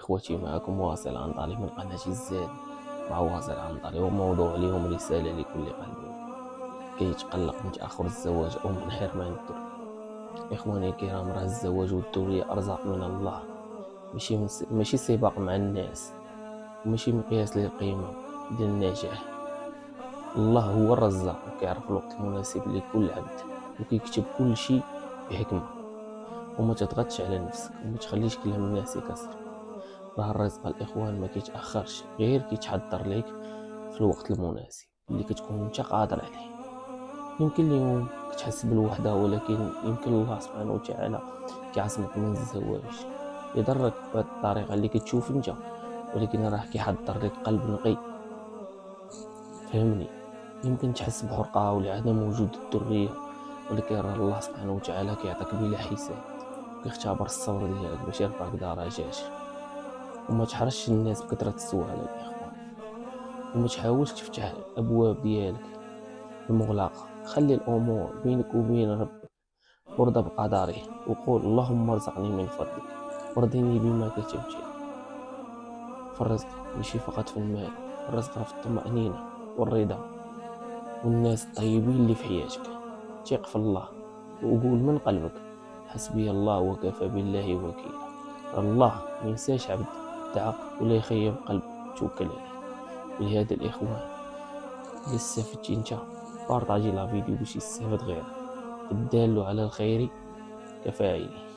إخوتي، معكم واصل عنطالي من قناة الزاد مع واصل عنطالي، وموضوع اليوم رسالة لكل قلب كيتقلق من تأخر الزواج أو من حرمان الذرية. إخواني الكرام، راه الزواج والذرية أرزاق من الله، ماشي سباق مع الناس، وماشي مقياس للقيمة ديال النجاح. الله هو الرزاق وكيعرف الوقت المناسب لكل عبد، وكيكتب كل شيء بحكمة. وما تضغطش على نفسك وما تخليش كلام الناس يكسر. راه الرزق الإخوان ما كيتأخرش، غير كيتحضر ليك في الوقت المناسب اللي كتكون انت قادر عليه. يمكن اليوم كتحس بالوحدة، ولكن يمكن الله سبحانه وتعالى كيعصمك من الزواج، يضرك بهذه الطريقة اللي كتشوف انت، ولكن راه كيحضر لك قلب نقي. فهمني، يمكن تحس بحرقة ولعدم وجود الذرية، ولكن راه الله سبحانه وتعالى كيعطيك بلا حساب، كيختبر الصبر ديالك باش يرفعك درجات. وما تحرش الناس بكثرة السؤال الإخوان، وما تحاولش تفتح الأبواب ديالك المغلقة. خلي الأمور بينك وبين ربك، وارضى بقدره، وقول اللهم ارزقني من فضلك وارضني بما كتبت لي. فالرزق ماشي فقط في المال، الرزق راه في الطمأنينة والرضا والناس الطيبين اللي في حياتك. ثق في الله وقول من قلبك حسبي الله وكفى بالله وكيلا. الله ما ينساش عبد دعا ولا يخيب قلب توكل عليه. ولهذا الإخوان، إلا استفدتي انت بارطاجي لا فيديو باش يستافد غيرك، الدال على الخير كفاعله.